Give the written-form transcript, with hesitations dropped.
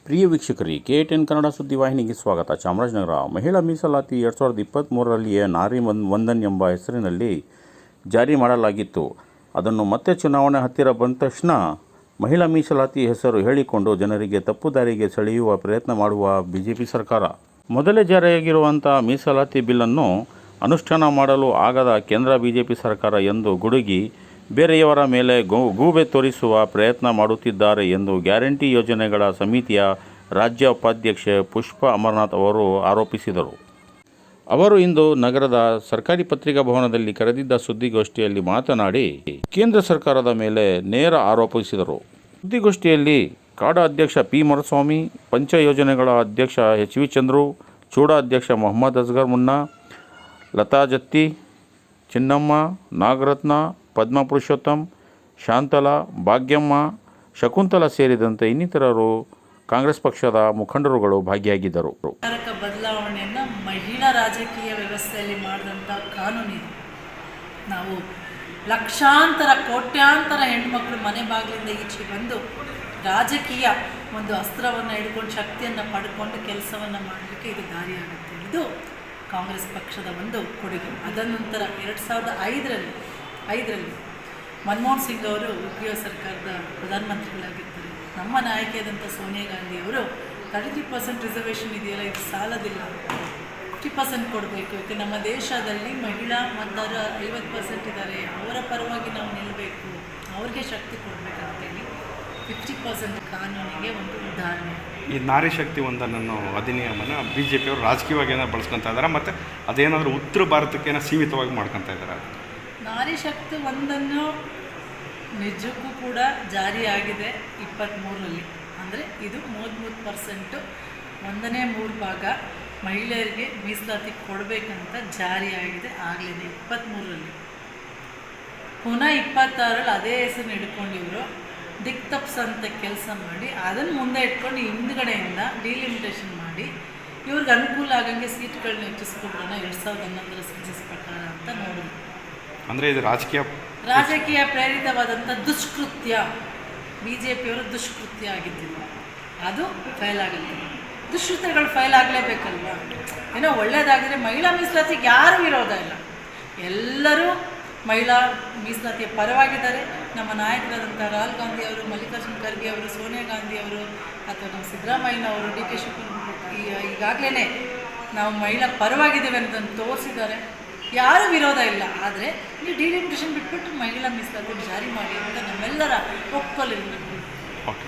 ಪ್ರಿಯ ವೀಕ್ಷಕರಿಗೆ KTN ಕನ್ನಡ ಸುದ್ದಿವಾಹಿನಿಗೆ ಸ್ವಾಗತ. ಚಾಮರಾಜನಗರ ಮಹಿಳಾ ಮೀಸಲಾತಿ 2023ರಲ್ಲಿಯೇ ನಾರಿ ವಂದನ್ ಎಂಬ ಹೆಸರಿನಲ್ಲಿ ಜಾರಿ ಮಾಡಲಾಗಿತ್ತು. ಅದನ್ನು ಮತ್ತೆ ಚುನಾವಣೆ ಹತ್ತಿರ ಬಂದ ತಕ್ಷಣ ಮಹಿಳಾ ಮೀಸಲಾತಿ ಹೆಸರು ಹೇಳಿಕೊಂಡು ಜನರಿಗೆ ತಪ್ಪು ದಾರಿಗೆ ಸೆಳೆಯುವ ಪ್ರಯತ್ನ ಮಾಡುವ ಬಿಜೆಪಿ ಸರ್ಕಾರ. ಮೊದಲೇ ಜಾರಿಯಾಗಿರುವಂಥ ಮೀಸಲಾತಿ ಬಿಲ್ಲನ್ನು ಅನುಷ್ಠಾನ ಮಾಡಲು ಆಗದ ಕೇಂದ್ರ ಬಿಜೆಪಿ ಸರ್ಕಾರ ಎಂದು ಗುಡುಗಿ ಬೇರೆಯವರ ಮೇಲೆ ಗೂಬೆ ತೋರಿಸುವ ಪ್ರಯತ್ನ ಮಾಡುತ್ತಿದ್ದಾರೆ ಎಂದು ಗ್ಯಾರಂಟಿ ಯೋಜನೆಗಳ ಸಮಿತಿಯ ರಾಜ್ಯ ಉಪಾಧ್ಯಕ್ಷೆ ಪುಷ್ಪಾ ಅಮರನಾಥ್ ಅವರು ಆರೋಪಿಸಿದರು. ಅವರು ಇಂದು ನಗರದ ಸರ್ಕಾರಿ ಪತ್ರಿಕಾ ಭವನದಲ್ಲಿ ಕರೆದಿದ್ದ ಸುದ್ದಿಗೋಷ್ಠಿಯಲ್ಲಿ ಮಾತನಾಡಿ ಕೇಂದ್ರ ಸರ್ಕಾರದ ಮೇಲೆ ನೇರ ಆರೋಪಿಸಿದರು. ಸುದ್ದಿಗೋಷ್ಠಿಯಲ್ಲಿ ಕಾಡಾ ಅಧ್ಯಕ್ಷ ಪಿ ಮರುಸ್ವಾಮಿ, ಪಂಚ ಯೋಜನೆಗಳ ಅಧ್ಯಕ್ಷ HV ಚಂದ್ರು, ಚೂಡಾ ಅಧ್ಯಕ್ಷ ಮೊಹಮ್ಮದ್ ಅಸ್ಗರ್ ಮುನ್ನಾ, ಲತಾ ಜತ್ತಿ, ಚಿನ್ನಮ್ಮ, ನಾಗರತ್ನ, ಪದ್ಮ ಪುರುಷೋತ್ತಮ್, ಶಾಂತಲಾ, ಭಾಗ್ಯಮ್ಮ, ಶಕುಂತಲಾ ಸೇರಿದಂತೆ ಇನ್ನಿತರರು ಕಾಂಗ್ರೆಸ್ ಪಕ್ಷದ ಮುಖಂಡರುಗಳು ಭಾಗಿಯಾಗಿದ್ದರು. ಬದಲಾವಣೆಯನ್ನು ಮಹಿಳಾ ರಾಜಕೀಯ ವ್ಯವಸ್ಥೆಯಲ್ಲಿ ಮಾಡಿದಂಥ ಕಾನೂನಿದೆ. ನಾವು ಲಕ್ಷಾಂತರ ಕೋಟ್ಯಾಂತರ ಹೆಣ್ಮಕ್ಳು ಮನೆ ಬಾಗಿಲಿಂದ ಈಚೆ ಬಂದು ರಾಜಕೀಯ ಒಂದು ಅಸ್ತ್ರವನ್ನು ಹಿಡ್ಕೊಂಡು ಶಕ್ತಿಯನ್ನು ಪಡ್ಕೊಂಡು ಕೆಲಸವನ್ನು ಮಾಡಲಿಕ್ಕೆ ಇದು ದಾರಿಯಾಗುತ್ತೆ. ಇದು ಕಾಂಗ್ರೆಸ್ ಪಕ್ಷದ ಒಂದು ಕೊಡುಗೆ. ಅದನಂತರ 2005ರಲ್ಲಿ ಮನಮೋಹನ್ ಸಿಂಗ್ ಅವರು UPA ಸರ್ಕಾರದ ಪ್ರಧಾನಮಂತ್ರಿಗಳಾಗಿದ್ದರು. ನಮ್ಮ ನಾಯಕಿಯಾದಂಥ ಸೋನಿಯಾ ಗಾಂಧಿ ಅವರು 33% ರಿಸರ್ವೇಷನ್ ಇದೆಯಲ್ಲ, ಇದು ಸಾಲದಿಲ್ಲ, 50% ಕೊಡಬೇಕು. ಯಾಕೆ ನಮ್ಮ ದೇಶದಲ್ಲಿ ಮಹಿಳಾ ಮತದಾರ 50% ಇದ್ದಾರೆ, ಅವರ ಪರವಾಗಿ ನಾವು ನಿಲ್ಲಬೇಕು, ಅವ್ರಿಗೆ ಶಕ್ತಿ ಕೊಡಬೇಕಂತೇಳಿ 50% ಕಾನೂನಿಗೆ ಒಂದು ಉದಾಹರಣೆ. ಈ ನಾರಿ ಶಕ್ತಿ ಒಂದನ್ನು ಅಧಿನಿಯಮನ BJP ಅವರು ರಾಜಕೀಯವಾಗಿ ಏನಾದ್ರು ಬಳಸ್ಕೊತಾ ಇದ್ದಾರೆ, ಮತ್ತು ಅದೇನಾದರೂ ಉತ್ತರ ಭಾರತಕ್ಕೆ ಸೀಮಿತವಾಗಿ ಮಾಡ್ಕೊತಾ ಇದ್ದಾರೆ. ನಾರಿ ಶಕ್ತಿ ಒಂದನ್ನು ನಿಜಕ್ಕೂ ಕೂಡ ಜಾರಿಯಾಗಿದೆ 23ರಲ್ಲಿ. ಅಂದರೆ ಇದು 33%, 1/3 ಭಾಗ ಮಹಿಳೆಯರಿಗೆ ಮೀಸಲಾತಿ ಕೊಡಬೇಕಂತ ಜಾರಿಯಾಗಿದೆ ಆಗಲಿದೆ 23ರಲ್ಲಿ. ಪುನಃ 26ರಲ್ಲಿ ಅದೇ ಹೆಸರು ಹಿಡ್ಕೊಂಡು ಇವರು ದಿಕ್ತಪ್ಸಂತ ಕೆಲಸ ಮಾಡಿ ಅದನ್ನು ಮುಂದೆ ಇಟ್ಕೊಂಡು ಹಿಂದ್ಗಡೆಯಿಂದ ಡಿಲಿಮಿಟೇಷನ್ ಮಾಡಿ ಇವ್ರಿಗೆ ಅನುಕೂಲ ಆಗಂಗೆ ಸೀಟ್ಗಳನ್ನ ಹೆಚ್ಚಿಸ್ಕೊಡೋಣ 2011ರ ಸೆನ್ಸಸ್ ಪ್ರಕಾರ ಅಂತ ನೋಡಿದ್ರು. ಅಂದರೆ ಇದು ರಾಜಕೀಯ ಪ್ರೇರಿತವಾದಂಥ ದುಷ್ಕೃತ್ಯ, BJPಯವರು ದುಷ್ಕೃತ್ಯ ಆಗಿದ್ದಿಲ್ಲ, ಅದು ಫೈಲ್ ಆಗುತ್ತೆ. ದುಷ್ಕೃತ್ಯಗಳು ಫೈಲ್ ಆಗಲೇಬೇಕಲ್ವ. ಏನೋ ಒಳ್ಳೆಯದಾಗಿದ್ರೆ ಮಹಿಳಾ ಮೀಸಲಾತಿಗೆ ಯಾರೂ ವಿರೋಧ ಇಲ್ಲ, ಎಲ್ಲರೂ ಮಹಿಳಾ ಮೀಸಲಾತಿಯ ಪರವಾಗಿದ್ದಾರೆ. ನಮ್ಮ ನಾಯಕರಾದಂಥ ರಾಹುಲ್ ಗಾಂಧಿ ಅವರು, ಮಲ್ಲಿಕಾರ್ಜುನ್ ಖರ್ಗೆ ಅವರು, ಸೋನಿಯಾ ಗಾಂಧಿ ಅವರು, ಅಥವಾ ನಮ್ಮ ಸಿದ್ದರಾಮಯ್ಯನವರು, DK ಶಿವಕುಮಾರ್ ಈಗಾಗಲೇ ನಾವು ಮಹಿಳಾ ಪರವಾಗಿದ್ದೇವೆ ಅಂತ ತೋರಿಸಿದ್ದಾರೆ. ಯಾರೂ ವಿರೋಧ ಇಲ್ಲ. ಆದರೆ ನೀವು ಡಿಲಿಮಿಟೇಷನ್ ಬಿಟ್ಬಿಟ್ಟು ಮಹಿಳಾ ಮೀಸಲಾತಿ ಜಾರಿ ಮಾಡಿ ಅಂತ ನಮ್ಮೆಲ್ಲರ ಒಪ್ಕೊಳ್ಳಿ. ಓಕೆ.